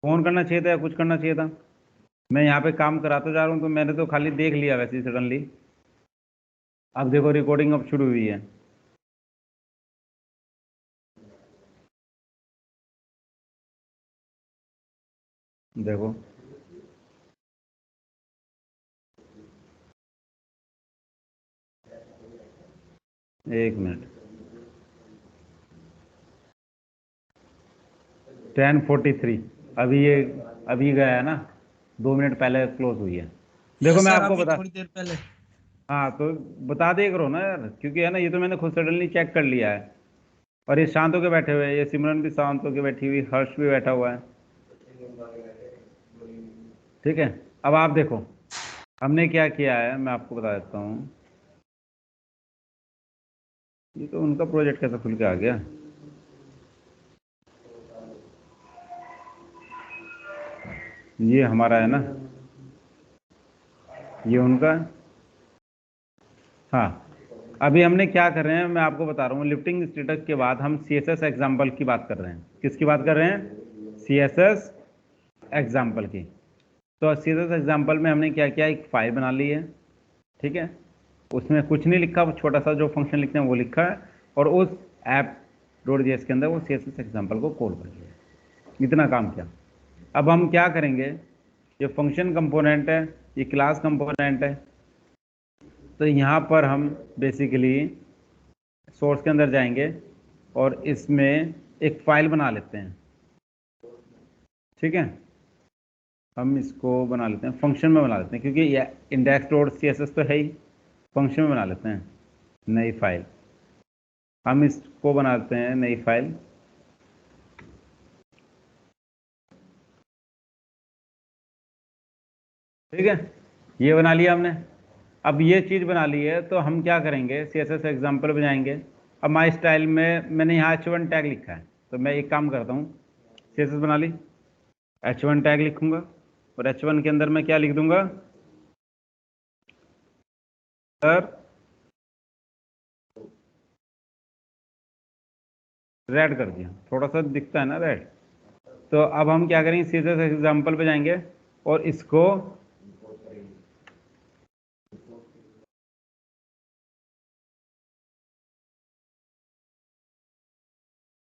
Phone करना चाहिए था या कुछ करना चाहिए था। मैं यहाँ पे काम कराता जा रहा हूँ तो मैंने तो खाली देख लिया वैसे ही सडनली। अब देखो रिकॉर्डिंग अब शुरू हुई है। देखो। एक मिनट। 10:43। अभी ये अभी गया है ना, 2 मिनट पहले क्लोज हुई है। देखो यस मैं सर, आपको अभी बता। थोड़ी देर पहले। हाँ तो बता दे करो ना यार, क्योंकि है ना ये तो मैंने खुद सडनली चेक कर लिया है। और ये शांत होके बैठे हुए हैं, ये सिमरन भी शांत होके बैठी हुई, हर्ष भी बैठा हुआ है। ठीक है। अब आप देखो हमने क्या किया है, मैं आपको बता देता हूँ। ये तो उनका प्रोजेक्ट कैसे खुल के आ गया। ये हमारा है ना, ये उनका है। हाँ। अभी हमने क्या कर रहे हैं मैं आपको बता रहा हूँ, लिफ्टिंग स्टेटस के बाद हम सी एस एस एग्जाम्पल की बात कर रहे हैं। किसकी बात कर रहे हैं? सी एस एस एग्जाम्पल की। तो सी एस एस एग्जाम्पल में हमने क्या किया, एक फाइल बना ली है। ठीक है। उसमें कुछ नहीं लिखा, छोटा सा जो फंक्शन लिखते हैं वो लिखा है। और उस ऐप डॉट जेएस के अंदर वो सी एस एस एग्जाम्पल को कॉल कर लिया। इतना काम किया। अब हम क्या करेंगे, ये फंक्शन कंपोनेंट है, ये क्लास कंपोनेंट है। तो यहाँ पर हम बेसिकली सोर्स के अंदर जाएंगे और इसमें एक फाइल बना लेते हैं। ठीक है। हम इसको बना लेते हैं, फंक्शन में बना लेते हैं, क्योंकि ये index dot C S S तो है ही। फंक्शन में बना लेते हैं नई फाइल। हम इसको बनाते हैं नई फाइल। ठीक है। ये बना लिया हमने। अब ये चीज़ बना ली है तो हम क्या करेंगे, सी एस एस एग्जाम्पल में जाएंगे। अब माई स्टाइल में मैंने यहाँ H1 टैग लिखा है, तो मैं एक काम करता हूँ, सी एस एस बना ली, H1 टैग लिखूंगा। और H1 के अंदर मैं क्या लिख दूंगा, सर रेड कर दिया, थोड़ा सा दिखता है ना रेड। तो अब हम क्या करेंगे, सी एस एस एग्जाम्पल पे जाएंगे और इसको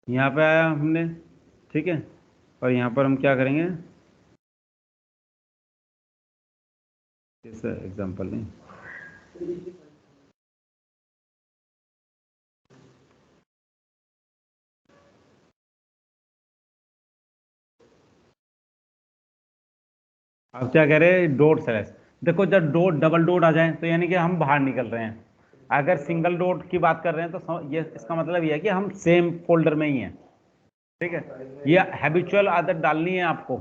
यहाँ पे आया हमने। ठीक है। और यहाँ पर हम क्या करेंगे, एग्जाम्पल नहीं, अब क्या कह रहे हैं, डॉट स्लैश। देखो जब डॉट डबल डॉट आ जाए तो यानी कि हम बाहर निकल रहे हैं। अगर सिंगल डॉट की बात कर रहे हैं तो ये इसका मतलब ये है कि हम सेम फोल्डर में ही हैं। ठीक है। ये हैबिचुअल आदत डालनी है आपको,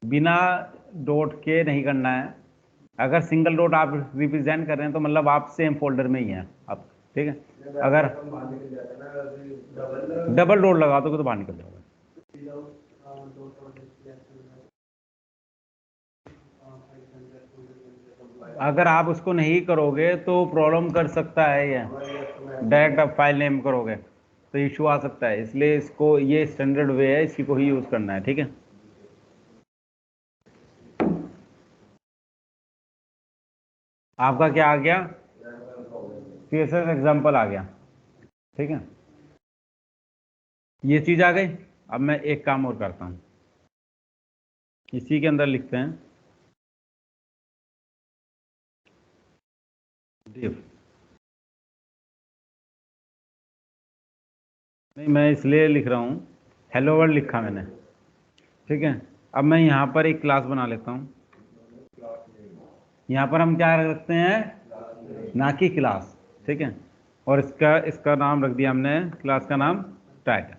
बिना डॉट के नहीं करना है। अगर सिंगल डॉट आप रिप्रेजेंट कर रहे हैं तो मतलब आप सेम फोल्डर में ही हैं आप। ठीक है। अगर डबल डॉट लगा दोगे तो बाहर निकल जाओगे। अगर आप उसको नहीं करोगे तो प्रॉब्लम कर सकता है ये, डायरेक्ट आप फाइल नेम करोगे तो इशू आ सकता है। इसलिए इसको, ये स्टैंडर्ड वे है, इसी को ही यूज करना है। ठीक है। आपका क्या आ गया, सीएसएस एग्जांपल आ गया। ठीक है। ये चीज आ गई। अब मैं एक काम और करता हूं, इसी के अंदर लिखते हैं div। नहीं, मैं इसलिए लिख रहा हूं, हेलो वर्ल्ड लिखा मैंने। ठीक है। अब मैं यहां पर एक क्लास बना लेता हूं। यहां पर हम क्या रखते हैं, ना कि क्लास। ठीक है। और इसका इसका नाम रख दिया हमने, क्लास का नाम टाइटल।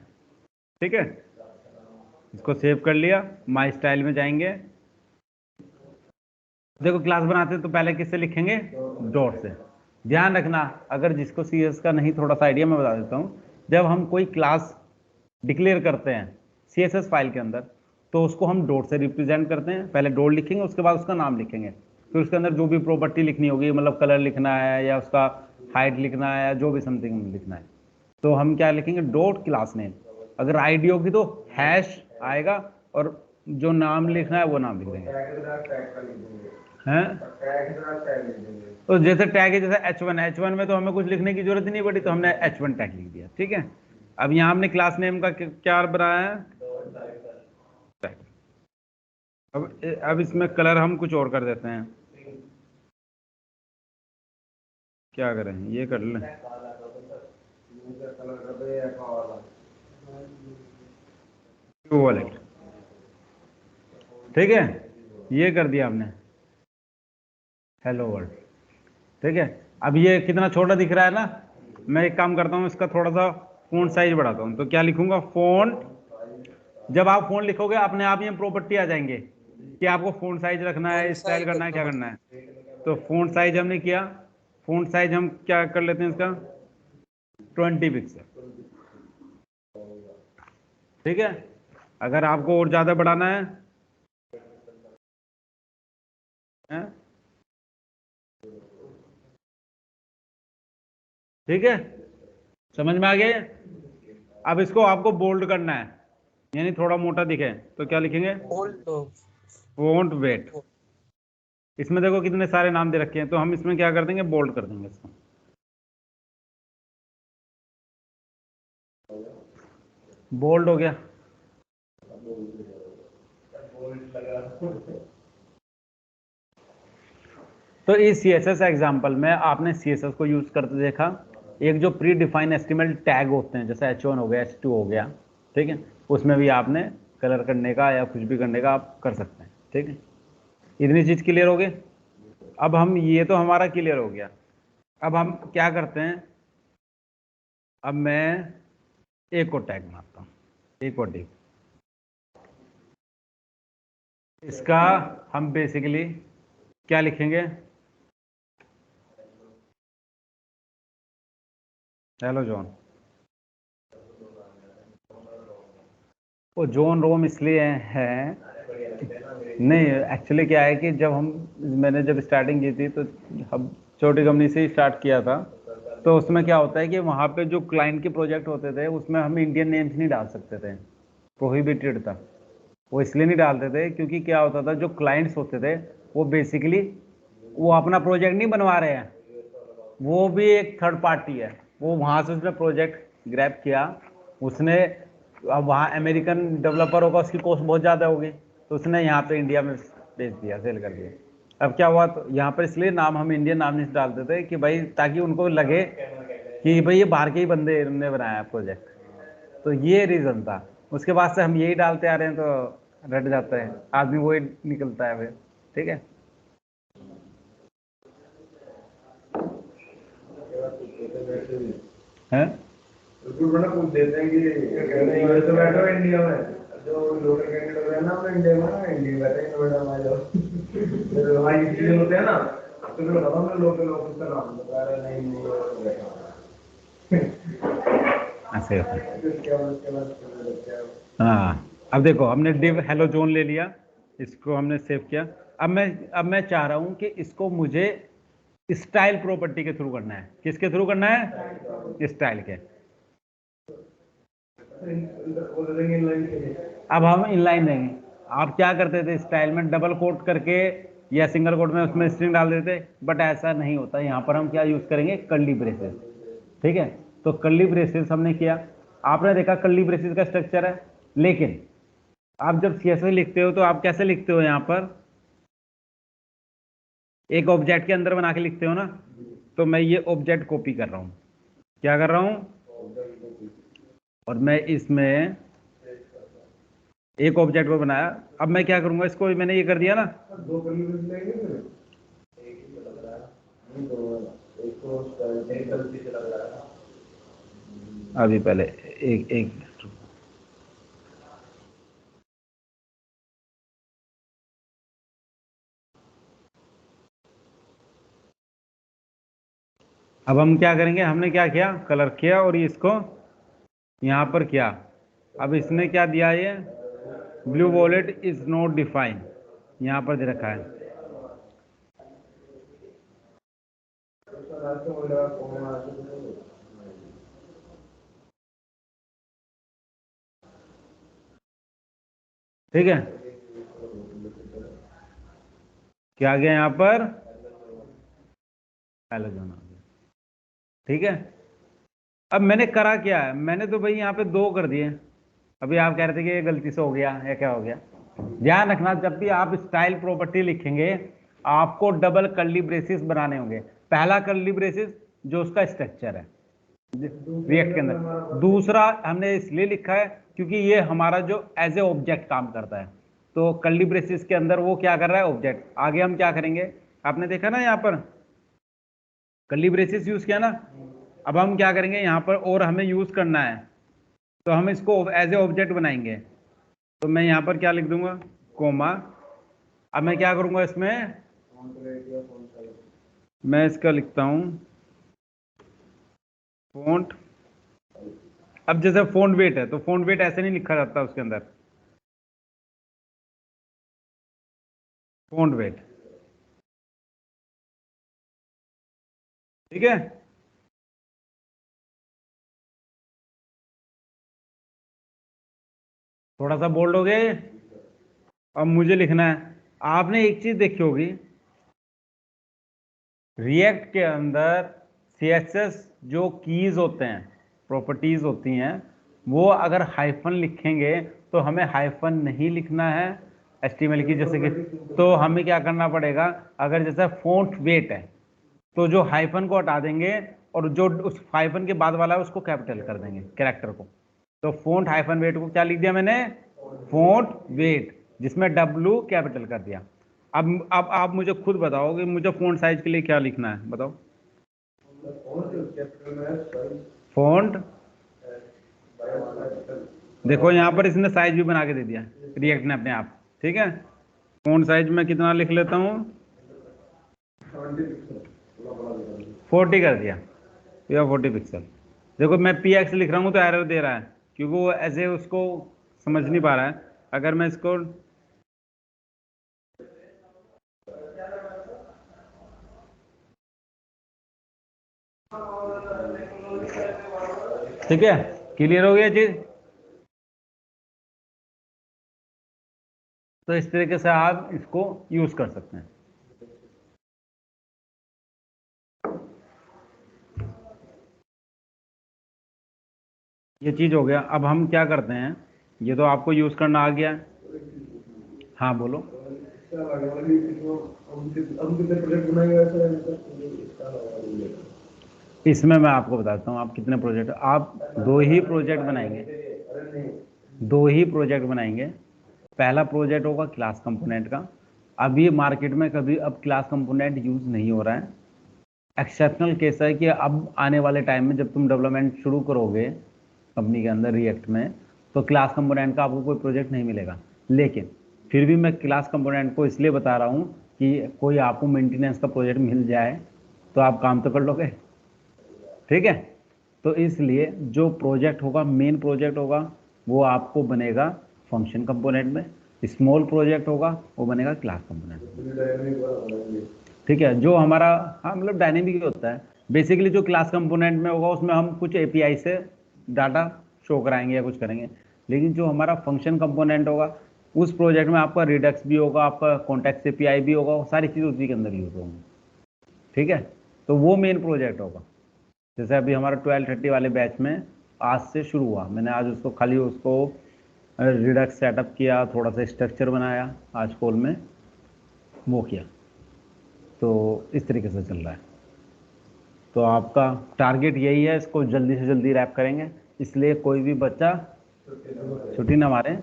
ठीक है। इसको सेव कर लिया, माई स्टाइल में जाएंगे। देखो क्लास बनाते हैं तो पहले किससे लिखेंगे, डॉट से। ध्यान रखना, अगर जिसको सीएस का नहीं थोड़ा सा आइडिया मैं बता देता हूँ। जब हम कोई क्लास डिक्लेयर करते हैं सीएसएस फाइल के अंदर तो उसको हम डॉट से रिप्रेजेंट करते हैं। पहले डॉट लिखेंगे, उसके बाद उसका नाम लिखेंगे, फिर उसके अंदर जो भी प्रॉपर्टी लिखनी होगी, मतलब कलर लिखना है या उसका हाइट लिखना है या जो भी समथिंग लिखना है, तो हम क्या लिखेंगे, डॉट क्लास नेम। अगर आईडी होगी तो हैश आएगा, और जो नाम लिखना है वो नाम लिख देंगे हैं। तो जैसे टैग है, जैसे H1 में तो हमें कुछ लिखने की जरूरत ही नहीं पड़ी, तो हमने H1 टैग लिख दिया, ठीक है। अब यहाँ हमने क्लास नेम का क्या बनाया है, टैग। अब इसमें कलर हम कुछ और कर देते हैं। क्या करें, ये कर लें, वॉलेट, ठीक है, ये कर दिया हमने, हेलो वर्ल्ड, ठीक है। अब ये कितना छोटा दिख रहा है ना, मैं एक काम करता हूँ, इसका थोड़ा सा फ़ॉन्ट साइज बढ़ाता हूँ। तो क्या लिखूंगा, फ़ॉन्ट, जब आप फ़ॉन्ट लिखोगे अपने आप ये प्रॉपर्टी आ जाएंगे कि आपको फ़ॉन्ट साइज रखना है, फ़ॉन्ट स्टाइल साइज करना है, रखना क्या करना पड़ता है। तो फ़ॉन्ट साइज हमने किया, फ़ॉन्ट साइज हम क्या कर लेते हैं इसका, 20 पिक्सल, ठीक है। अगर आपको और ज़्यादा बढ़ाना है, ठीक है, समझ में आ गया ये? अब इसको आपको बोल्ड करना है, यानी थोड़ा मोटा दिखे, तो क्या लिखेंगे, बोल्ड। Font wait. इसमें देखो कितने सारे नाम दे रखे हैं, तो हम इसमें क्या कर देंगे, बोल्ड कर देंगे इसको, बोल्ड हो गया। तो इस CSS एग्जांपल में आपने CSS को यूज करते देखा। एक जो प्री डिफाइन एचटीएमएल टैग होते हैं, जैसे H1 हो गया, H2 हो गया, ठीक है, उसमें भी आपने कलर करने का या कुछ भी करने का आप कर सकते हैं, ठीक है। इतनी चीज क्लियर हो गई। अब हम, ये तो हमारा क्लियर हो गया। अब हम क्या करते हैं, अब मैं एक और टैग बनाता हूँ, एक और डिव। इसका हम बेसिकली क्या लिखेंगे, हेलो जॉन। वो जॉन रोम इसलिए है, नहीं एक्चुअली क्या है कि मैंने जब स्टार्टिंग की थी, तो हम छोटी कंपनी से ही स्टार्ट किया था। तो उसमें क्या होता है कि वहाँ पे जो क्लाइंट के प्रोजेक्ट होते थे, उसमें हम इंडियन नेम्स नहीं डाल सकते थे, प्रोहिबिटेड था। वो इसलिए नहीं डालते थे क्योंकि क्या होता था, जो क्लाइंट्स होते थे वो बेसिकली वो अपना प्रोजेक्ट नहीं बनवा रहे हैं, वो भी एक थर्ड पार्टी है। वो वहाँ से उसने प्रोजेक्ट ग्रैब किया, उसने, अब वहाँ अमेरिकन डेवलपर होगा, उसकी कॉस्ट बहुत ज़्यादा होगी, तो उसने यहाँ पे इंडिया में बेच दिया, सेल कर दिया। अब क्या हुआ, तो यहाँ पर इसलिए नाम हम इंडियन नाम नहीं डालते थे कि भाई, ताकि उनको लगे कि भाई ये बाहर के ही बंदे ने बनाया प्रोजेक्ट। तो ये रीज़न था। उसके बाद से हम यही डालते आ रहे हैं, तो रट जाता है आदमी, वही निकलता है फिर, ठीक है। हैं, पूछ देते हैं कि यूएस में बैठो इंडिया में, जो लोकल कैंडिडेट होते हैं ना अपने इंडिया में, इंडिया बैठे हैं नोएडा में, जो हमारी चीजें होते हैं ना, तो फिर बताता हूँ लोकल ऑफिस का नाम, बता रहे नहीं ऐसे होता है। हाँ, अब देखो हमने डिव हेलो जोन ले लिया, इसको हमने सेव किया। अब मैं चाह रहा हूँ कि इसको मुझे स्टाइल प्रॉपर्टी के थ्रू करना है। किसके थ्रू करना है, स्टाइल के। अब हम इनलाइन देंगे। आप क्या करते थे, स्टाइल में डबल कोट करके या सिंगल कोट में उसमें स्ट्रिंग डाल देते, बट ऐसा नहीं होता। यहाँ पर हम क्या यूज करेंगे, कर्ली ब्रेसेस, ठीक है। तो कर्ली ब्रेसेस हमने किया, आपने देखा कर्ली ब्रेसेस का स्ट्रक्चर है। लेकिन आप जब CSS लिखते हो तो आप कैसे लिखते हो, यहाँ पर एक ऑब्जेक्ट के अंदर बना के लिखते हो ना। तो मैं ये ऑब्जेक्ट कॉपी कर रहा हूँ, क्या कर रहा हूँ, और मैं इसमें एक ऑब्जेक्ट को बनाया। अब मैं क्या करूंगा, इसको मैंने ये कर दिया ना, अभी पहले एक एक अब हम क्या करेंगे, हमने क्या किया, कलर किया और इसको यहाँ पर किया। अब इसने क्या दिया, ये blue wallet is not defined, यहाँ पर दे रखा है। ठीक है, क्या आ गया यहाँ पर, हेलोजन आ गया। ठीक है, अब मैंने करा क्या है, मैंने तो भाई यहाँ पे 2 कर दिए। अभी आप कह रहे थे कि ये गलती से हो गया या क्या हो गया। ध्यान रखना, जब भी आप स्टाइल प्रॉपर्टी लिखेंगे आपको डबल कर्ली ब्रेसेस बनाने होंगे। पहला कर्ली ब्रेसेस जो उसका स्ट्रक्चर है रिएक्ट के अंदर, दूसरा हमने इसलिए लिखा है क्योंकि ये हमारा जो एज ए ऑब्जेक्ट काम करता है। तो कर्ली ब्रेसेस के अंदर वो क्या कर रहा है, ऑब्जेक्ट। आगे हम क्या करेंगे, आपने देखा ना यहाँ पर कर्ली ब्रेसेस यूज किया ना, अब हम क्या करेंगे यहाँ पर, और हमें यूज करना है तो हम इसको एज ए ऑब्जेक्ट बनाएंगे। तो मैं यहाँ पर क्या लिख दूंगा, कोमा। अब मैं क्या करूंगा इसमें, मैं इसका लिखता हूं फॉन्ट। अब जैसे फॉन्ट वेट है तो फॉन्ट वेट ऐसे नहीं लिखा जाता उसके अंदर, फॉन्ट वेट। ठीक है, थोड़ा सा बोल्ड हो गए। अब मुझे लिखना है, आपने एक चीज देखी होगी रिएक्ट के अंदर सीएसएस जो कीज होते हैं, प्रॉपर्टीज होती हैं, वो अगर हाइफन लिखेंगे तो हमें हाइफन नहीं लिखना है एचटीएमएल की, जैसे कि तो हमें क्या करना पड़ेगा, अगर जैसे फॉन्ट वेट है तो जो हाइफन को हटा देंगे और जो उस हाइफन के बाद वाला है उसको कैपिटल कर देंगे कैरेक्टर को। तो फॉन्ट हाइफन वेट को क्या लिख दिया मैंने, फॉन्ट वेट, जिसमें डब्ल्यू कैपिटल कर दिया। अब आप मुझे खुद बताओ कि मुझे फॉन्ट साइज के लिए क्या लिखना है, बताओ। फॉन्ट, देखो यहाँ पर इसने साइज भी बना के दे दिया रिएक्ट ने अपने आप। ठीक है, फॉन्ट साइज में कितना लिख लेता हूँ, 40 कर दिया, या 40 पिक्सल। देखो मैं पी एक्स लिख रहा हूँ तो एरर दे रहा है क्योंकि वो ऐसे उसको समझ नहीं पा रहा है। अगर मैं इसको, ठीक है, क्लियर हो गया चीज। तो इस तरीके से आप इसको यूज कर सकते हैं। ये चीज हो गया। अब हम क्या करते हैं, ये तो आपको यूज करना आ गया। हाँ बोलो। इसमें मैं आपको बताता हूँ आप कितने प्रोजेक्ट, आप 2 ही प्रोजेक्ट बनाएंगे, 2 ही प्रोजेक्ट बनाएंगे। पहला प्रोजेक्ट होगा क्लास कंपोनेंट का। अब ये मार्केट में कभी अब क्लास कंपोनेंट यूज नहीं हो रहा है। एक्सेप्शनल केस है कि अब आने वाले टाइम में जब तुम डेवलपमेंट शुरू करोगे कंपनी के अंदर रिएक्ट में, तो क्लास कंपोनेंट का आपको कोई प्रोजेक्ट नहीं मिलेगा। लेकिन फिर भी मैं क्लास कंपोनेंट को इसलिए बता रहा हूँ कि कोई आपको मेंटेनेंस का प्रोजेक्ट मिल जाए तो आप काम तो कर लोगे। ठीक है, तो इसलिए जो प्रोजेक्ट होगा, मेन प्रोजेक्ट होगा, वो आपको बनेगा फंक्शन कंपोनेंट में। स्मॉल प्रोजेक्ट होगा वो बनेगा क्लास कंपोनेंट में। ठीक है, जो हमारा, हाँ मतलब डायनेमिक होता है बेसिकली। जो क्लास कंपोनेंट में होगा उसमें हम कुछ एपीआई से डाटा शो कराएंगे या कुछ करेंगे। लेकिन जो हमारा फंक्शन कंपोनेंट होगा उस प्रोजेक्ट में आपका रिडक्स भी होगा, आपका कॉन्टेक्स्ट एपीआई भी होगा, वो सारी चीज़ उसी के अंदर यूज होंगी। ठीक है, तो वो मेन प्रोजेक्ट होगा। जैसे अभी हमारा 1230 वाले बैच में आज से शुरू हुआ, मैंने आज उसको खाली उसको रिडक्स सेटअप किया, थोड़ा सा स्ट्रक्चर बनाया आज कॉल में, वो किया। तो इस तरीके से चल रहा है। तो आपका टारगेट यही है, इसको जल्दी से जल्दी रैप करेंगे, इसलिए कोई भी बच्चा छुट्टी ना मारे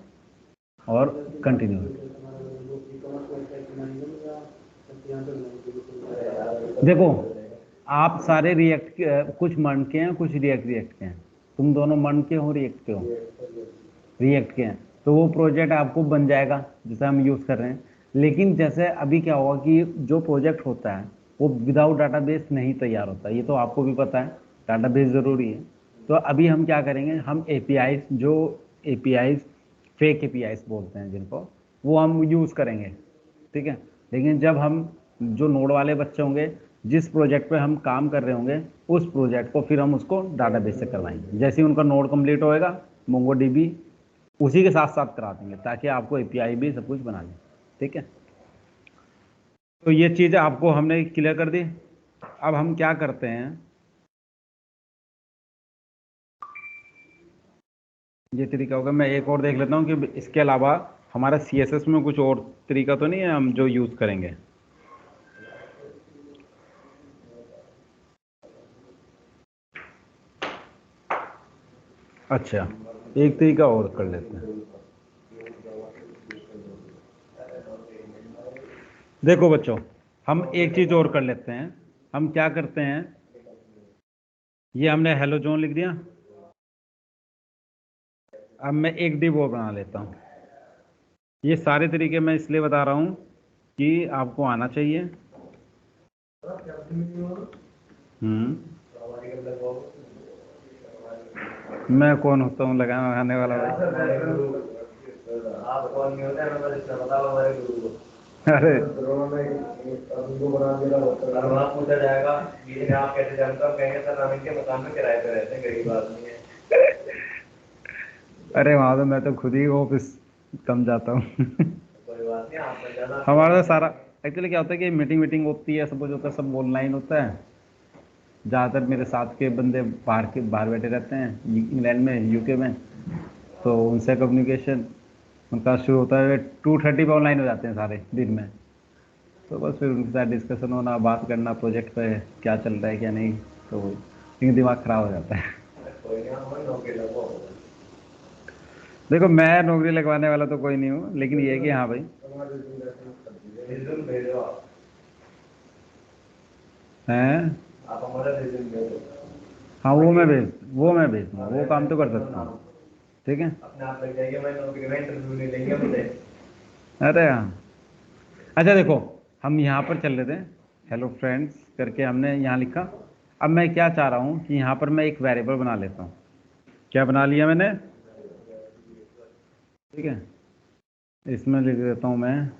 और कंटिन्यू। देखो आप सारे रिएक्ट के, कुछ मर्न के हैं कुछ रिएक्ट के हैं, तुम दोनों मर्न के हो रिएक्ट के हो, रिएक्ट के हैं, तो वो प्रोजेक्ट आपको बन जाएगा जैसे हम यूज़ कर रहे हैं। लेकिन जैसे अभी क्या होगा कि जो प्रोजेक्ट होता है वो विदाउट डाटाबेस नहीं तैयार होता, ये तो आपको भी पता है, डाटाबेस ज़रूरी है। तो अभी हम क्या करेंगे, हम एपीआई, जो एपीआई फेक एपीआई बोलते हैं जिनको, वो हम यूज़ करेंगे। ठीक है, लेकिन जब हम जो नोड वाले बच्चे होंगे, जिस प्रोजेक्ट पे हम काम कर रहे होंगे, उस प्रोजेक्ट को फिर हम उसको डाटाबेस से करवाएंगे। जैसे ही उनका नोड कंप्लीट होएगा मोंगोडीबी उसी के साथ साथ करा देंगे ताकि आपको एपीआई भी सब कुछ बना लें। ठीक है। तो ये चीज़ आपको हमने क्लियर कर दी। अब हम क्या करते हैं, ये तरीका होगा। मैं एक और देख लेता हूँ कि इसके अलावा हमारा सीएसएस में कुछ और तरीका तो नहीं है हम जो यूज़ करेंगे। अच्छा, एक तरीका और कर लेते हैं। देखो बच्चों, हम एक चीज़ और कर लेते हैं। हम क्या करते हैं, ये हमने हेलो जोन लिख दिया। अब मैं एक डिव और बना लेता हूँ। ये सारे तरीके मैं इसलिए बता रहा हूँ कि आपको आना चाहिए। मैं कौन होता हूँ लगाने वाला भाई? आप कौन नहीं होता है, मैं बस बताओ हमारे गुरु को। अरे वहाँ पूछा जाएगा ये आप कैसे जानते हो, कहेंगे सर हम इनके मकान में किराए पे रहते हैं, गरीब आदमी है। अरे वहाँ तो मैं तो खुद ही ऑफिस कम जाता हूँ। कोई बात नहीं, आप जाना। हमारा तो सारा एक्चुअली क्या होता है कि मीटिंग होती है, सब कुछ होता है, सब ऑनलाइन होता है। ज़्यादातर मेरे साथ के बंदे बाहर बैठे रहते हैं, इंग्लैंड में, यूके में, तो उनसे कम्युनिकेशन उनका शुरू होता है 2:30 पे ऑनलाइन हो जाते हैं सारे दिन में। तो बस फिर उनके साथ डिस्कशन होना, बात करना प्रोजेक्ट पे क्या चल रहा है क्या नहीं, तो लेकिन दिमाग ख़राब हो जाता है। देखो मैं नौकरी लगवाने वाला तो कोई नहीं हूँ, लेकिन ये है कि हाँ भाई, हैं, हाँ वो मैं भेज दूँगा, वो काम तो कर सकता हूँ। ठीक है, अपने आप लग जाएंगे, मैं नौकरी में इंटरव्यू नहीं लेंगे मुझे। अरे हाँ, अच्छा देखो, हम यहाँ पर चल लेते हैं, हेलो फ्रेंड्स करके हमने यहाँ लिखा। अब मैं क्या चाह रहा हूँ कि यहाँ पर मैं एक वेरिएबल बना लेता हूँ। क्या बना लिया मैंने? ठीक है, इसमें लिख देता हूँ मैं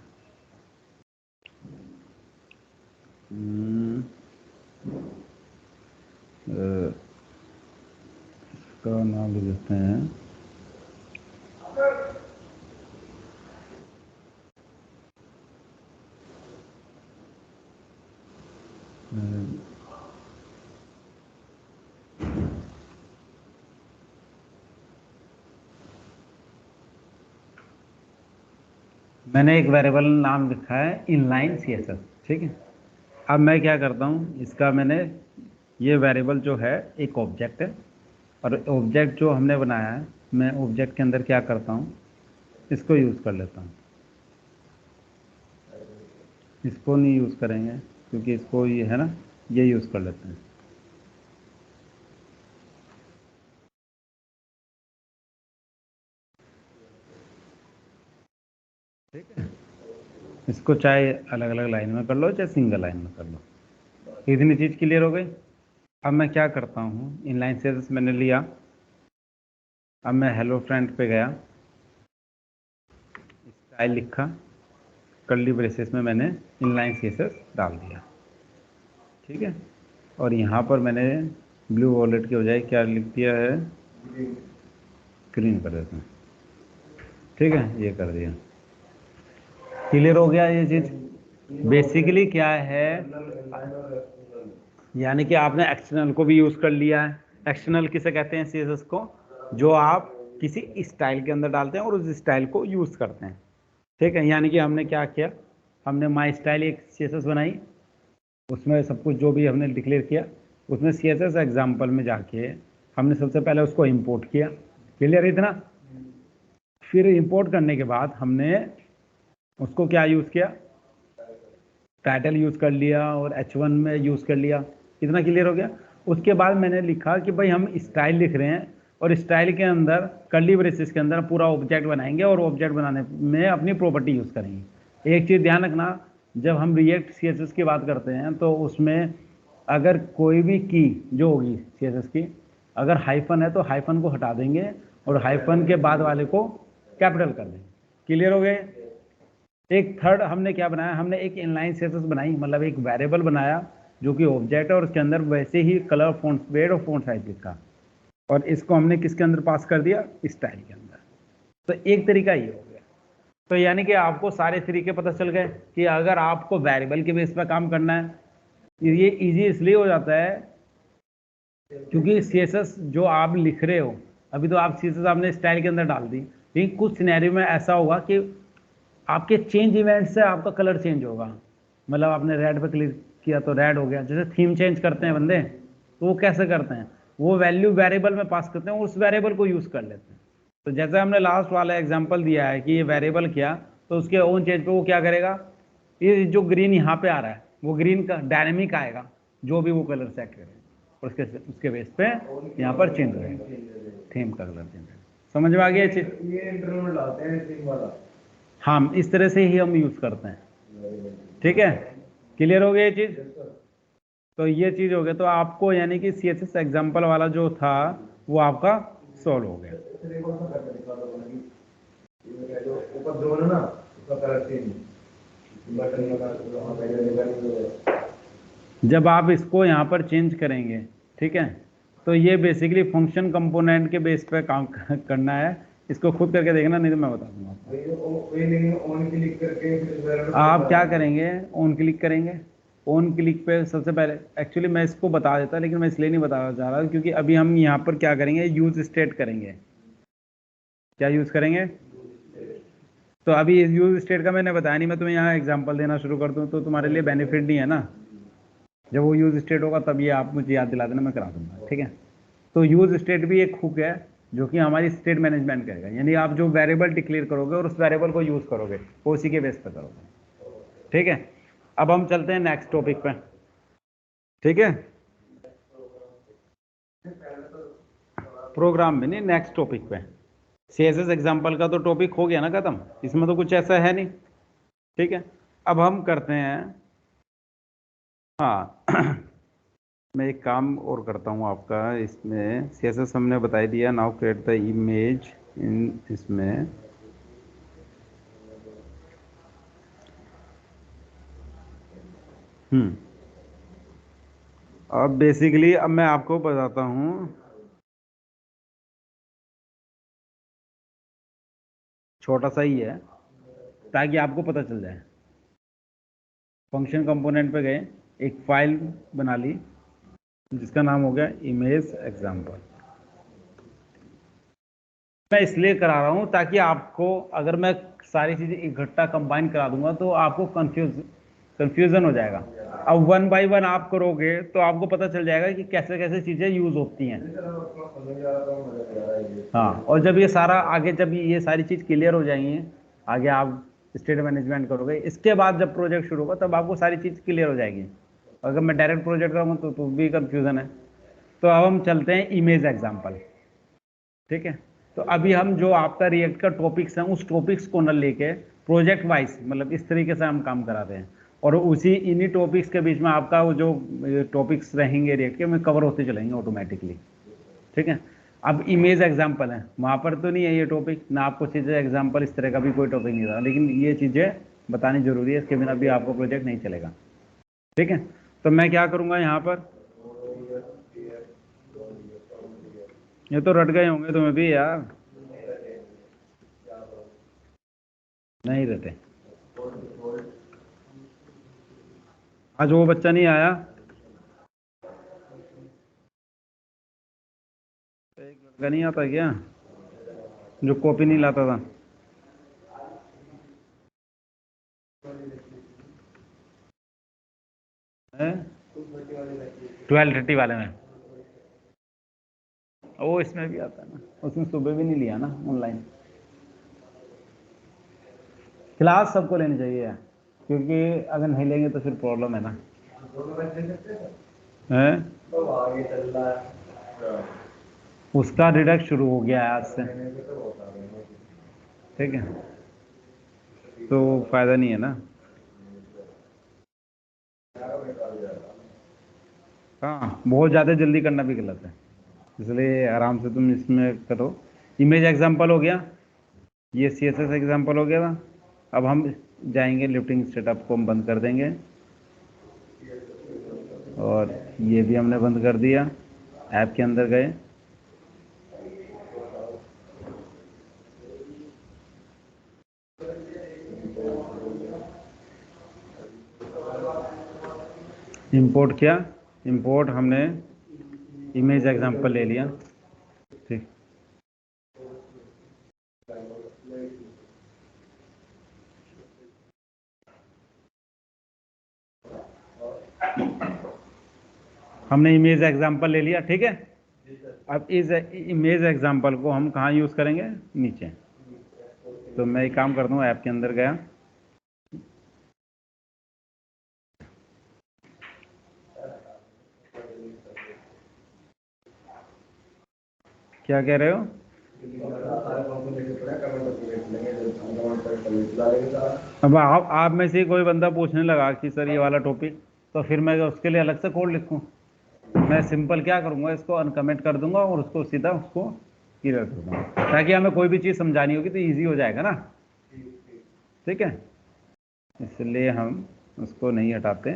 इसका नाम लिख देते हैं मैंने एक वेरिएबल नाम लिखा है इनलाइन सीएसएस। ठीक है, अब मैं क्या करता हूँ, इसका मैंने ये वेरिएबल जो है एक ऑब्जेक्ट है, और ऑब्जेक्ट जो हमने बनाया है, मैं ऑब्जेक्ट के अंदर क्या करता हूँ, इसको यूज़ कर लेता हूँ। इसको नहीं यूज़ करेंगे क्योंकि इसको ये है ना, ये यूज़ कर लेते हैं। ठीक है, इसको चाहे अलग अलग लाइन में कर लो, चाहे सिंगल लाइन में कर लो। इतनी चीज़ क्लियर हो गई। अब मैं क्या करता हूँ, इनलाइन सीएसएस मैंने लिया। अब मैं हेलो फ्रेंड पे गया, स्टाइल लिखा, कर्ली ब्रेसेस में मैंने इनलाइन सीएसएस डाल दिया। ठीक है, और यहाँ पर मैंने ब्लू वॉलेट के बजाय क्या लिख दिया है, ग्रीन कर देते हैं। ठीक है, ये कर दिया। क्लियर हो गया ये चीज़? बेसिकली क्या है, यानी कि आपने एक्सटर्नल को भी यूज़ कर लिया है। एक्सटर्नल किसे कहते हैं सीएसएस को, जो आप किसी स्टाइल के अंदर डालते हैं और उस स्टाइल को यूज़ करते हैं। ठीक है, यानी कि हमने क्या किया, हमने माई स्टाइल एक सीएसएस बनाई, उसमें सब कुछ जो भी हमने डिक्लेयर किया, उसमें सीएसएस एग्जाम्पल में जाके हमने सबसे पहले उसको इंपोर्ट किया। क्लियर इतना? फिर इंपोर्ट करने के बाद हमने उसको क्या यूज़ किया, टाइटल यूज़ कर लिया और H1 में यूज़ कर लिया। इतना क्लियर हो गया? उसके बाद मैंने लिखा कि भाई हम स्टाइल लिख रहे हैं, और स्टाइल के अंदर कर्ली ब्रेसेस के अंदर पूरा ऑब्जेक्ट बनाएंगे, और ऑब्जेक्ट बनाने में अपनी प्रॉपर्टी यूज़ करेंगे। एक चीज़ ध्यान रखना, जब हम रिएक्ट सीएसएस की बात करते हैं तो उसमें अगर कोई भी की जो होगी सीएसएस की, अगर हाइफन है तो हाइफन को हटा देंगे, और हाइफन के बाद वाले को कैपिटल कर देंगे। क्लियर हो गए? एक थर्ड हमने क्या बनाया, हमने एक इनलाइन सीएसएस बनाई, मतलब एक वेरिएबल बनाया जो कि ऑब्जेक्ट है, और उसके अंदर वैसे ही कलर, फॉन्ट वेट और फॉन्ट साइज लिखा, और इसको हमने किसके अंदर पास कर दिया, स्टाइल के अंदर। तो एक तरीका ये हो गया। तो यानी कि आपको सारे तरीके पता चल गए कि अगर आपको वेरिएबल के बेस पर काम करना है, ये इजी इसलिए हो जाता है क्योंकि सीएसएस जो आप लिख रहे हो, अभी तो आप सीएसएस आपने स्टाइल के अंदर डाल दी, लेकिन कुछ सिनेरियो में ऐसा होगा कि आपके चेंज इवेंट से आपका कलर चेंज होगा। मतलब आपने रेड पे क्लिक किया तो रेड हो गया। जैसे थीम चेंज करते हैं बंदे, तो वो कैसे करते हैं, वो वैल्यू वेरिएबल में पास करते हैं, उस वेरिएबल को यूज कर लेते हैं। तो जैसे हमने लास्ट वाला एग्जांपल दिया है कि ये वेरिएबल किया, तो उसके ओन चेंज पे वो क्या करेगा, ये जो ग्रीन यहाँ पे आ रहा है वो ग्रीन का डायनेमिक आएगा, जो भी वो कलर सेट करे और उसके बेस पे यहाँ पर चेंज होगा, थीम का कलर चेंज। समझ में आ गया ये चीज? ये इंटरनल में डालते हैं थीम वाला। हाँ, इस तरह से ही हम यूज करते हैं। ठीक है, क्लियर हो गया ये चीज? तो ये चीज हो गया। तो आपको यानी कि सीएसएस एग्जांपल वाला जो था वो आपका सॉल्व हो गया। ऊपर जो है ना उसका कलर चेंज, जब आप इसको यहाँ पर चेंज करेंगे, ठीक है, तो ये बेसिकली फंक्शन कंपोनेंट के बेस पे काम करना है। इसको खुद करके देखना, नहीं तो मैं बता दूंगा आपको। आप क्या करेंगे, ऑन क्लिक करेंगे। ऑन क्लिक पे सबसे पहले, एक्चुअली मैं इसको बता देता, लेकिन मैं इसलिए नहीं बताना चाह रहा क्योंकि अभी हम यहाँ पर क्या करेंगे, यूज स्टेट करेंगे। क्या यूज करेंगे? तो अभी इस यूज स्टेट का मैंने बताया नहीं, मैं तुम्हें यहाँ एग्जांपल देना शुरू कर दूँ तो तुम्हारे लिए बेनिफिट नहीं है ना। जब वो यूज स्टेट होगा तब ये आप मुझे याद दिला देना, मैं करा दूंगा। ठीक है, तो यूज स्टेट भी एक हुक है जो कि हमारी स्टेट मैनेजमेंट करेगा। यानी आप जो वेरिएबल डिक्लेयर करोगे और उस वेरिएबल को यूज करोगे, वो उसी के बेस पर करोगे। ठीक है, अब हम चलते हैं नेक्स्ट टॉपिक पे। ठीक है, प्रोग्राम में नहीं, नेक्स्ट टॉपिक पे। सीएसएस एग्जांपल का तो टॉपिक हो गया ना खत्म, इसमें तो कुछ ऐसा है नहीं। ठीक है, अब हम करते हैं, हाँ मैं एक काम और करता हूँ आपका। इसमें सीएसएस हमने बता दिया। Now create the image in इसमें। अब बेसिकली अब मैं आपको बताता हूँ, छोटा सा ही है ताकि आपको पता चल जाए। फंक्शन कंपोनेंट पे गए, एक फाइल बना ली जिसका नाम हो गया इमेज एग्जाम्पल। मैं इसलिए करा रहा हूं ताकि आपको, अगर मैं सारी चीजें इकट्ठा कंबाइन करा दूंगा तो आपको कंफ्यूजन हो जाएगा। अब वन बाय वन आप करोगे तो आपको पता चल जाएगा कि कैसे कैसे चीजें यूज होती हैं। हाँ, और जब ये सारा आगे, जब ये सारी चीज क्लियर हो जाएंगी, आगे आप स्टेट मैनेजमेंट करोगे, इसके बाद जब प्रोजेक्ट शुरू होगा तब आपको सारी चीज क्लियर हो जाएगी। अगर मैं डायरेक्ट प्रोजेक्ट करूँगा तो भी कंफ्यूजन है। तो अब हम चलते हैं इमेज एग्जाम्पल। ठीक है, तो अभी हम जो आपका रिएक्ट का टॉपिक्स हैं उस टॉपिक्स को न लेके प्रोजेक्ट वाइज, मतलब इस तरीके से हम काम कराते हैं, और उसी इन्हीं टॉपिक्स के बीच में आपका वो जो टॉपिक्स रहेंगे रिएक्ट के, में कवर होते चलेंगे ऑटोमेटिकली। ठीक है, अब इमेज एग्जाम्पल है, वहाँ पर तो नहीं है ये टॉपिक ना, आपको चीज़ें एग्जाम्पल इस तरह का भी कोई टॉपिक नहीं रहा, लेकिन ये चीज़ें बतानी जरूरी है, इसके बिना भी आपका प्रोजेक्ट नहीं चलेगा। ठीक है, तो मैं क्या करूँगा यहाँ पर, ये तो रट गए होंगे तुम्हें भी यार, नहीं रटे। आज वो बच्चा नहीं आया, एक लड़का नहीं आता क्या जो कॉपी नहीं लाता था? है 12:30 वाले में, वो इसमें भी आता है ना, उसने सुबह भी नहीं लिया ना ऑनलाइन। क्लास सबको लेनी चाहिए यार, क्योंकि अगर नहीं लेंगे तो फिर प्रॉब्लम है ना। है उसका डिडक्ट शुरू हो गया है आज से। ठीक है, तो फायदा नहीं है ना। हाँ, बहुत ज़्यादा जल्दी करना भी गलत है, इसलिए आराम से तुम इसमें करो। इमेज एग्जांपल हो गया, ये सीएसएस एग्जांपल हो गया था। अब हम जाएंगे लिफ्टिंग सेटअप को हम बंद कर देंगे, और ये भी हमने बंद कर दिया। ऐप के अंदर गए, इंपोर्ट किया, इंपोर्ट हमने इमेज एग्जांपल ले लिया, ठीक। हमने इमेज एग्जांपल ले लिया, ठीक है। अब इस इमेज एग्जांपल को हम कहाँ यूज़ करेंगे, नीचे। तो मैं एक काम करता हूँ, ऐप के अंदर गया, क्या कह रहे हो? अब आप में से कोई बंदा पूछने लगा कि सर ये वाला टॉपिक, तो फिर मैं उसके लिए अलग से कोड लिखूँ? मैं सिंपल क्या करूँगा, इसको अनकमेंट कर दूंगा और उसको सीधा उसको क्लियर कर दूंगा, ताकि हमें कोई भी चीज़ समझानी होगी तो ईजी हो जाएगा ना, ठीक है। इसलिए हम उसको नहीं हटाते।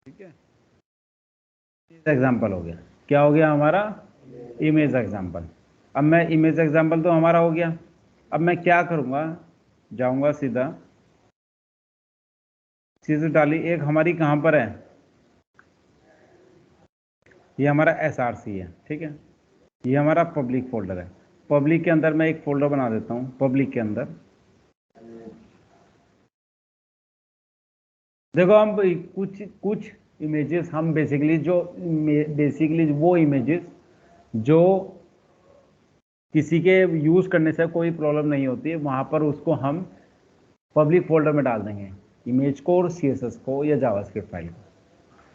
ठीक है, एग्जाम्पल हो गया। क्या हो गया हमारा? Image example. अब मैं इमेज एग्जाम्पल तो हमारा हो गया। अब मैं क्या करूँगा, जाऊँगा सीधा, चीज़ डाली एक हमारी कहाँ पर है, ये हमारा SRC है, ठीक है। ये हमारा पब्लिक फोल्डर है। पब्लिक के अंदर मैं एक फोल्डर बना देता हूँ, पब्लिक के अंदर देखो हम कुछ कुछ इमेजेस हम बेसिकली वो इमेजेस जो किसी के यूज़ करने से कोई प्रॉब्लम नहीं होती है, वहाँ पर उसको हम पब्लिक फोल्डर में डाल देंगे, इमेज को और CSS को या जावास्क्रिप्ट फाइल को।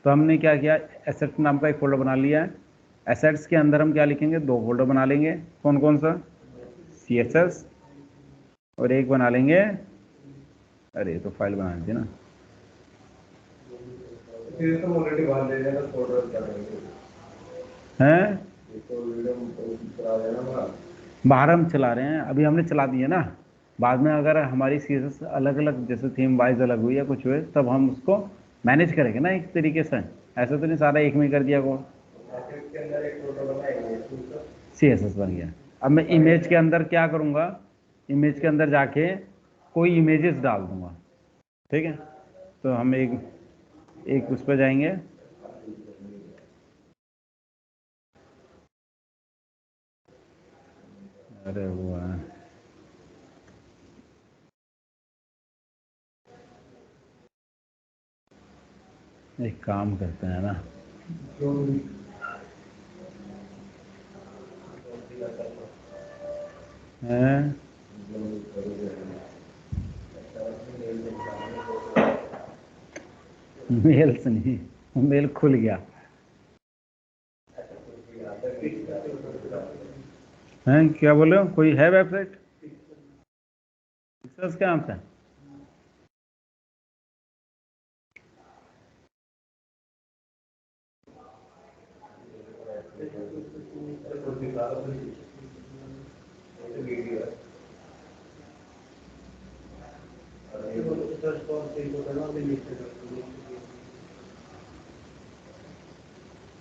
तो हमने क्या किया, एसेट्स नाम का एक फोल्डर बना लिया है। एसेट्स के अंदर हम क्या लिखेंगे, 2 फोल्डर बना लेंगे। कौन कौन सा? CSS, और एक बना लेंगे, अरे तो फाइल बना दी ना, हैं बाहर हम चला रहे हैं, अभी हमने चला दिया ना। बाद में अगर हमारी CSS अलग अलग जैसे थीम वाइज अलग हुई या कुछ हुए, तब हम उसको मैनेज करेंगे ना एक तरीके से। ऐसा तो नहीं सारा एक में कर दिया को। CSS बन गया। अब मैं इमेज के अंदर क्या करूँगा, इमेज के अंदर जाके कोई इमेजेस डाल दूंगा, ठीक है। तो हम एक एक उस पर जाएंगे, अरे वो है, एक काम करते हैं ना, हैं मेल से नहीं, मेल खुल गया हैं, क्या बोले हो, कोई है वेबसाइट के नाम से?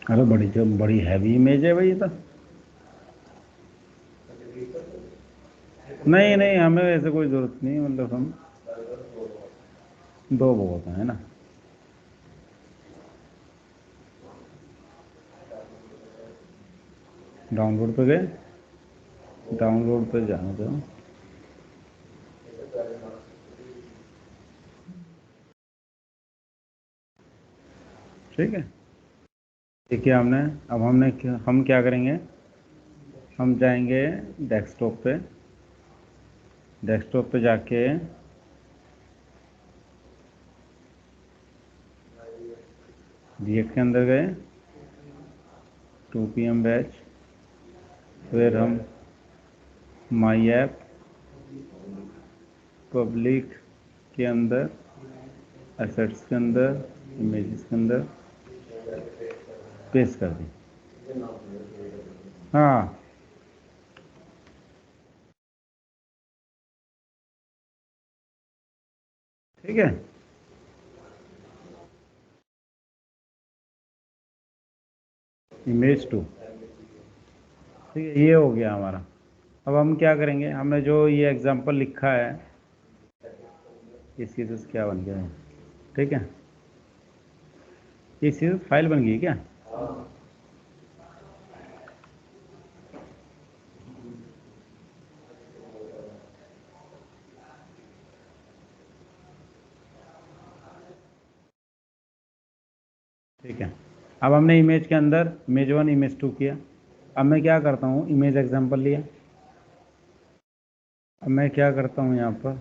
अरे बड़ी हैवी इमेज है भाई ये तो। नहीं नहीं, हमें ऐसे कोई ज़रूरत नहीं, मतलब हम 2 बहुत है ना। डाउनलोड पे गए, डाउनलोड पे जाना तो ठीक है। देखिए हमने, अब हम क्या करेंगे, हम जाएंगे डेस्कटॉप पे, डेस्कटॉप पे जाके React के अंदर गए, 2 PM बैच, फिर हम माई ऐप पब्लिक के अंदर, एसेट्स के अंदर, इमेजेस के अंदर पेस्ट कर दी। हाँ, ठीक है। इमेज 2, ठीक है, ये हो गया हमारा। अब हम क्या करेंगे, हमने जो ये एग्जांपल लिखा है ये सीरीज क्या बन गया है, ठीक है, ये सीरीज फाइल बन गई क्या? ठीक है, अब हमने इमेज के अंदर इमेज 1 इमेज 2 किया। अब मैं क्या करता हूँ, इमेज एग्जांपल लिया, अब मैं क्या करता हूँ यहाँ पर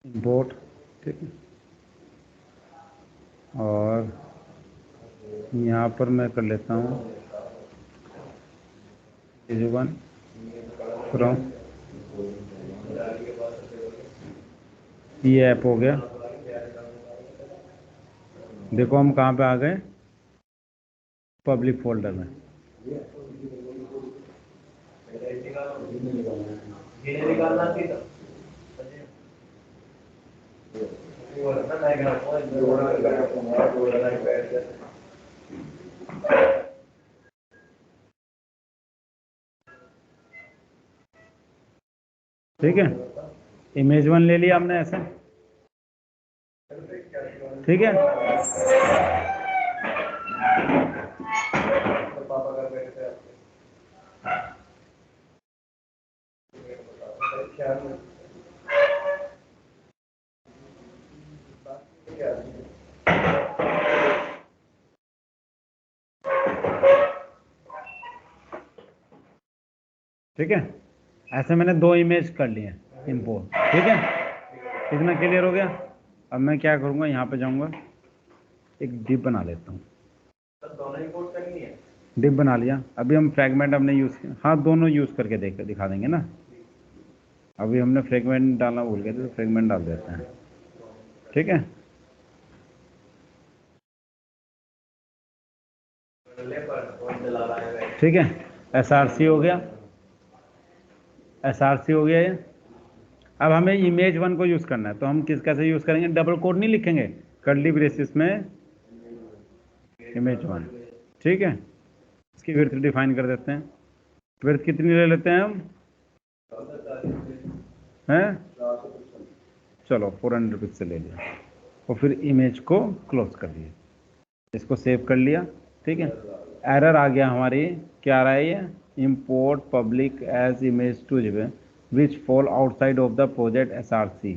इंपोर्ट, ठीक है, और यहाँ पर मैं कर लेता हूँ इमेज 1 फ्रॉम, ये ऐप हो गया। देखो हम कहाँ पे आ गए, पब्लिक फोल्डर में। ठीक है, इमेज 1 ले लिया हमने ऐसे, ठीक है। ठीक है, ऐसे मैंने 2 इमेज कर लिए इंपोर्ट, ठीक है, इतना क्लियर हो गया। अब मैं क्या करूँगा, यहाँ पे जाऊँगा, एक डिप बना लेता हूँ। डिप बना लिया। अभी हम फ्रैगमेंट हमने यूज़ किया, हाँ दोनों यूज़ करके दिखा देंगे ना। अभी हमने फ्रैगमेंट डालना भूल गए थे, तो फ्रैगमेंट डाल देते हैं, ठीक है। ठीक है, SRC हो गया, SRC हो गया ये। अब हमें इमेज 1 को यूज़ करना है, तो हम कैसे यूज़ करेंगे, डबल कोड नहीं लिखेंगे, कर्ली ब्रेसिस में इमेज 1, ठीक है। इसकी विड्थ डिफाइन कर देते हैं, विड्थ कितनी ले लेते हैं हम, हैं, चलो 400 पिक्सल ले लिया, और फिर इमेज को क्लोज कर दिया, इसको सेव कर लिया, ठीक है। एरर आ गया हमारी, क्या आ रहा है ये, import public as image to JPEG which fall outside of the project SRC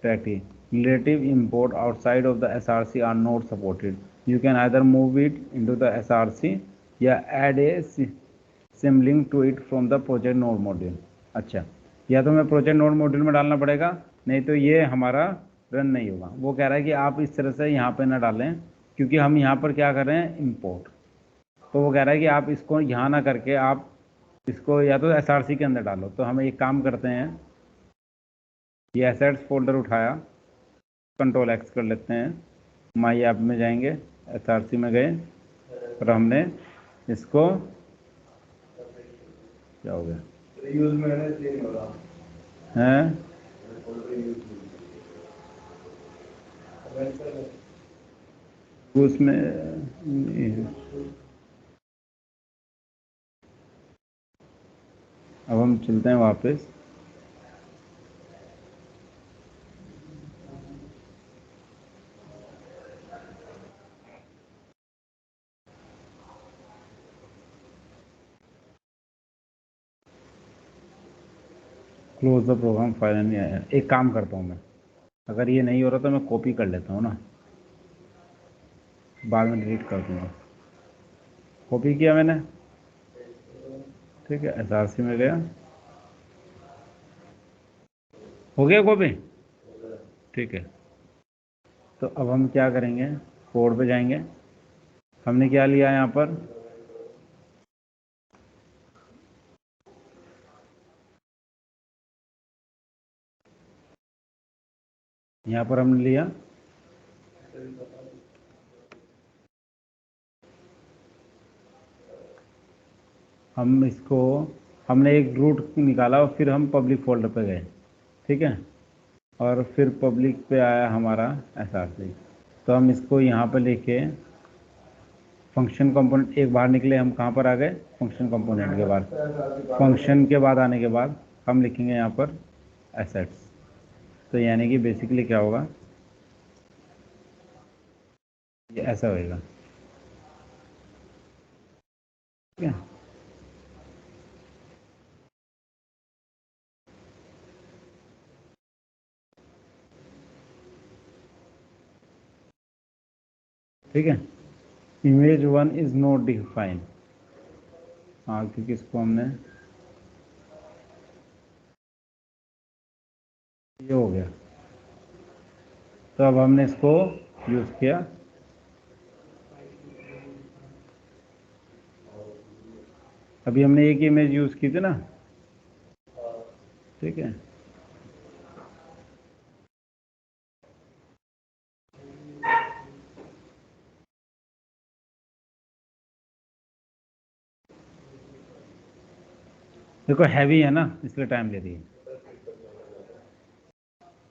tracking. Relative import outside of the SRC are not supported. You can either move it into the SRC या add a symlink to it from the project node module। अच्छा, या तो मैं project node module में डालना पड़ेगा, नहीं तो ये हमारा रन नहीं होगा। वो कह रहा है कि आप इस तरह से यहाँ पे ना डालें, क्योंकि हम यहाँ पर क्या कर रहे हैं, इंपोर्ट। तो वो कह रहा है कि आप इसको यहाँ ना करके आप इसको या तो SRC के अंदर डालो। तो हम एक काम करते हैं, ये एसेट्स फोल्डर उठाया, कंट्रोल X कर लेते हैं, माई ऐप में जाएंगे, SRC में गए, और हमने इसको, क्या हो गया हैं, उसमें अब हम चलते हैं वापस, क्लोज द प्रोग्राम फाइल नहीं आया। एक काम करता हूँ मैं, अगर ये नहीं हो रहा तो मैं कॉपी कर लेता हूँ ना, बाद में डिलीट कर दूँगा। कॉपी किया मैंने, ठीक है, SRC में गया, हो गया कॉपी, ठीक है। तो अब हम क्या करेंगे, कोड पे जाएंगे, हमने क्या लिया यहाँ पर, यहाँ पर हमने लिया हम इसको, हमने एक रूट निकाला और फिर हम पब्लिक फोल्डर पे गए, ठीक है, और फिर पब्लिक पे आया हमारा SRC। तो हम इसको यहाँ पे लेके फंक्शन कंपोनेंट एक बाहर निकले, हम कहाँ पर आ गए, फंक्शन कंपोनेंट के बाद। फंक्शन के बाद आने के बाद हम लिखेंगे यहाँ पर एसेट्स। तो यानी कि बेसिकली क्या होगा, ये ऐसा होएगा, ठीक है। ठीक है, इमेज 1 इज नॉट डिफाइंड, हाँ क्योंकि इसको हमने, ये हो गया, तो अब हमने इसको यूज किया। अभी हमने एक इमेज यूज की थी ना, ठीक है। देखो हैवी है ना, इसलिए टाइम ले रही है।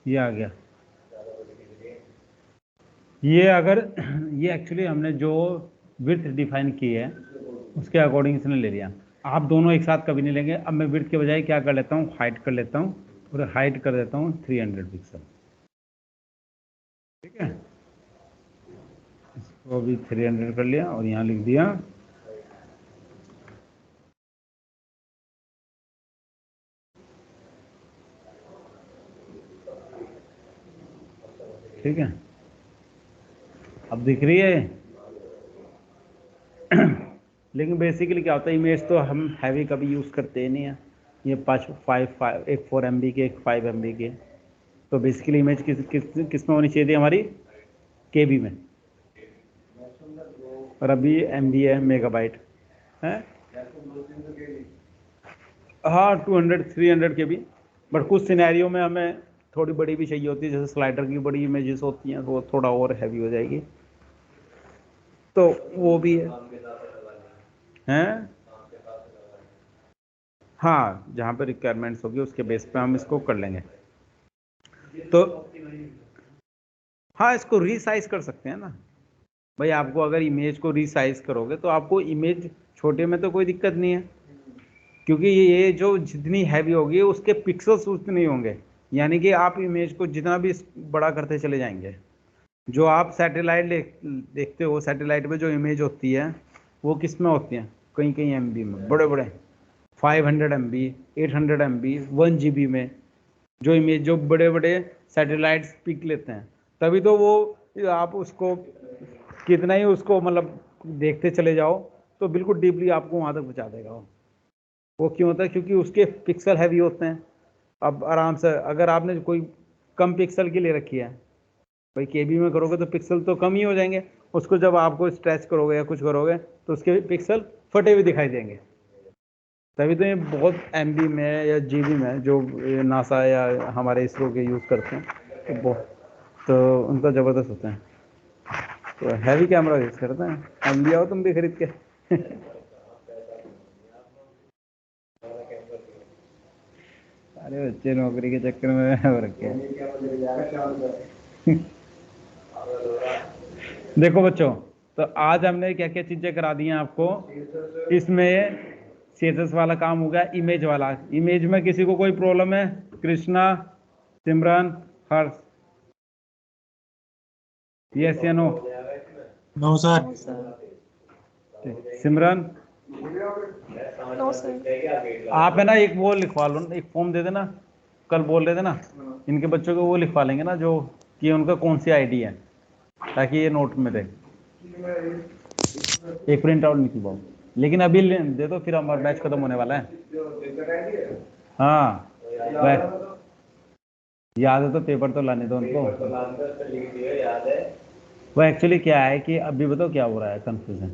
ये आ गया, ये अगर ये एक्चुअली हमने जो विड्थ डिफाइन की है उसके अकॉर्डिंग इसने ले लिया। आप दोनों एक साथ कभी नहीं लेंगे। अब मैं विड्थ के बजाय क्या कर लेता हूँ, हाइट कर लेता हूँ, और हाइट कर देता हूँ 300 पिक्सल, ठीक है। इसको भी 300 कर लिया और यहाँ लिख दिया, ठीक है। अब दिख रही है। लेकिन बेसिकली क्या होता है, इमेज तो हम हैवी कभी यूज़ करते ही नहीं है। ये 5 एक 4 MB के, एक 5 MB के। तो बेसिकली इमेज किस में होनी चाहिए थी हमारी, KB में, और अभी MB है, मेगाबाइट है। हाँ 200 300 KB, बट कुछ सिनेरियो में हमें थोड़ी बड़ी भी चाहिए होती है, जैसे स्लाइडर की बड़ी इमेजेस होती हैं, तो वो थोड़ा और हैवी हो जाएगी, तो वो भी है। हैं, हाँ जहाँ पे रिक्वायरमेंट्स होगी उसके बेस पे हम इसको कर लेंगे। तो हाँ, इसको रीसाइज कर सकते हैं ना भाई। आपको अगर इमेज को रीसाइज करोगे तो आपको इमेज छोटे में तो कोई दिक्कत नहीं है, क्योंकि ये जो जितनी हैवी होगी उसके पिक्सल्स उतने ही होंगे। यानी कि आप इमेज को जितना भी बड़ा करते चले जाएंगे, जो आप सैटेलाइट देखते हो, सैटेलाइट पे जो इमेज होती है वो किस में होती है, कहीं कहीं MB में, बड़े बड़े 500 MB, 800 MB, 1 GB में जो इमेज, जो बड़े बड़े सैटेलाइट्स पिक लेते हैं, तभी तो वो आप उसको कितना ही उसको मतलब देखते चले जाओ तो बिल्कुल डीपली आपको वहाँ तक पहुँचा देगा वो क्यों होता है, क्योंकि उसके पिक्सल हैवी होते हैं। अब आराम से अगर आपने कोई कम पिक्सल की ले रखी है भाई, KB में करोगे तो पिक्सल तो कम ही हो जाएंगे, उसको जब आपको स्ट्रेच करोगे या कुछ करोगे तो उसके पिक्सल फटे हुए दिखाई देंगे। तभी तो ये बहुत MB में या GB में जो नासा या हमारे इसरो के यूज़ करते हैं तो उनका ज़बरदस्त होता है, तो हैवी कैमरा यूज़ करते हैं। अब लिया हो तुम भी खरीद के। अरे बच्चे नौकरी के चक्कर में हो रखे हैं। देखो बच्चों, तो आज हमने क्या क्या चीज़ें करा दी हैं आपको। इसमें CSS वाला काम हो गया, इमेज वाला। इमेज में किसी को कोई प्रॉब्लम है, कृष्णा, सिमरन, हर्ष, यस या no? No sir. Simran, no sir. आप है ना एक वो लिखवा लो, एक फॉर्म दे देना, कल बोल रहे थे ना इनके बच्चों को, वो लिखवा लेंगे ना जो कि उनका कौन सी ID है, ताकि ये नोट में रहे। एक प्रिंट आउट निकलवाओ, लेकिन अभी दे दो, फिर हमारा बैच खत्म होने वाला है। हाँ याद है तो पेपर तो लाने दो उनको। वो एक्चुअली क्या है कि अभी बताओ क्या हो रहा है, कंफ्यूजन,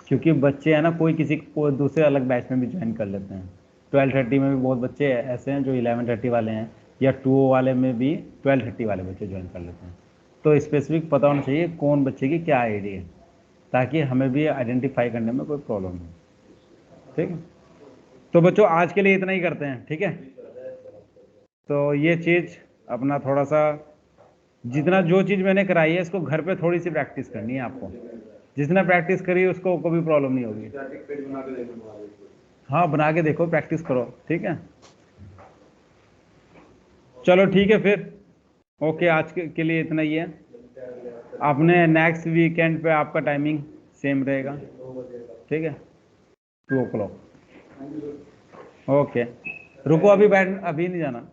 क्योंकि बच्चे हैं ना, कोई किसी को दूसरे अलग बैच में भी ज्वाइन कर लेते हैं। 12:30 में भी बहुत बच्चे ऐसे हैं जो 11:30 वाले हैं, या 2 वाले में भी 12:30 वाले बच्चे ज्वाइन कर लेते हैं। तो स्पेसिफिक पता होना चाहिए कौन बच्चे की क्या ID है, ताकि हमें भी आइडेंटिफाई करने में कोई प्रॉब्लम नहीं। ठीक है, तो बच्चों आज के लिए इतना ही करते हैं, ठीक है। तो ये चीज़ अपना थोड़ा सा, जितना जो चीज़ मैंने कराई है इसको घर पे थोड़ी सी प्रैक्टिस करनी है आपको, जिसने प्रैक्टिस करी उसको कोई प्रॉब्लम नहीं होगी। स्टैटिक पेज बना के देखूंगा आगे। हाँ बना के देखो, प्रैक्टिस करो, ठीक है। चलो ठीक है फिर, ओके, आज के लिए इतना ही है। आपने नेक्स्ट वीकेंड पे आपका टाइमिंग सेम रहेगा, ठीक है, 2 o'clock। ओके, रुको, अभी नहीं जाना।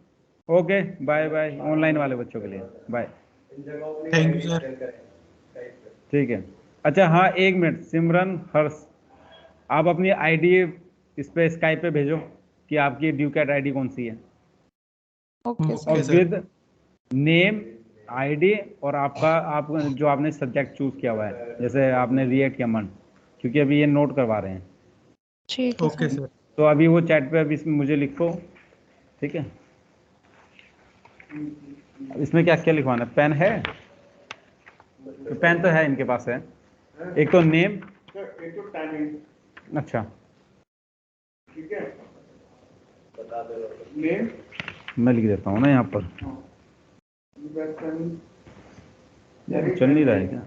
ओके, बाय बाय, ऑनलाइन वाले बच्चों के लिए बाय। Thank you sir. ठीक है। अच्छा हाँ, 1 मिनट, सिमरन, हर्ष, आप अपनी आईडी इस पे स्काइप पे भेजो कि आपकी ड्यू कैट आईडी कौन सी है, ओके और sir. Sir. With name, ID, और आप जो आपने सब्जेक्ट चूज किया हुआ है, जैसे आपने रिएक्ट या मन, क्योंकि अभी ये नोट करवा रहे हैं। ठीक है ओके सर। सर। तो अभी वो चैट पे अभी मुझे लिखो, ठीक है। अब इसमें क्या क्या लिखवाना है, पेन है? तो पेन तो है, इनके पास है। एक तो नेम, सर एक तो टाइमिंग, अच्छा ठीक है, बता दो। नेम, मैं लिख देता हूँ ना यहाँ पर, बेस्ट टाइमिंग, चल नहीं रहा है क्या?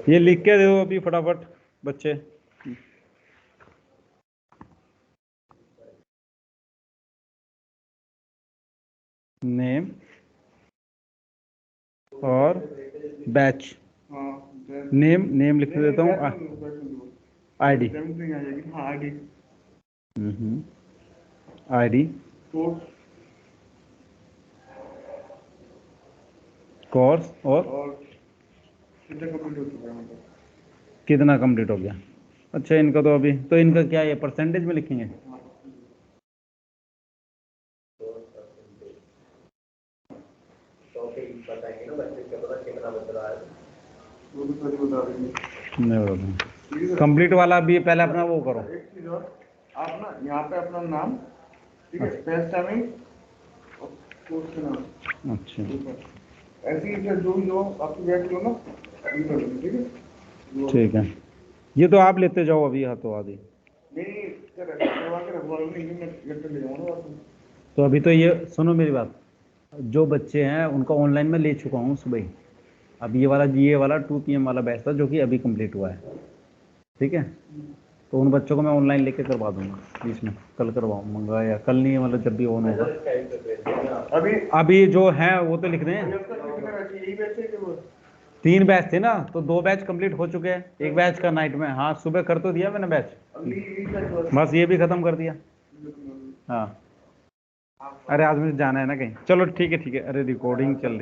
ये लिख के दो अभी फटाफट बच्चे। नेम और बैच, हाँ नेम लिख देता हूँ, आईडी, नहीं आ जाएगी, हाँ आईडी, आईडी, कोर्स कोर्स, और कितना कंप्लीट हो चुका है मतलब। कितना कंप्लीट हो गया। अच्छा, इनका तो अभी तो इनका क्या है, परसेंटेज में लिखेंगे? तो फिर बताएंगे ना बच्चे को पता कितना बच रहा है। वो भी सही बता देंगे। नहीं बता, कंप्लीट वाला भी पहले अपना वो करो। एक चीज और, आप ना यहाँ पे अपना नाम, ठीक है, बेस्ट टाइमिंग और कोर्स का नाम, अच्छा ऐसे ही जो भी हो आपकी बैठ लो ना, अभी कर देंगे, ठीक है। ठीक है, ये तो आप लेते जाओ अभी हाथों आदि। नहीं सर, करवा के रखवा लो, नहीं मैं घर पे ले जाऊँगा आपको। तो अभी तो ये सुनो मेरी बात, जो बच्चे हैं उनका ऑनलाइन में ले चुका हूँ सुबह ही। अब ये वाला 2 PM वाला बैच था जो कि अभी कंप्लीट हुआ है, ठीक है। तो उन बच्चों को मैं ऑनलाइन लेके करवा दूंगा बीच में, कल करवाऊंगा या कल नहीं, मतलब जब भी ऑन होगा। स्काइप पे भेज देना। अभी जो है वो तो लिख रहे हैं। अब तक कितने बैठे, यही बैठे कि वो 3 बैच थे ना, तो 2 बैच कंप्लीट हो चुके हैं, 1 बैच का नाइट में, हाँ सुबह कर तो दिया मैंने बैच, अगली यही बैठ बस ये भी खत्म कर दिया। हाँ, अरे आज मुझे जाना है ना कहीं। चलो ठीक है, अरे रिकॉर्डिंग चल रही है।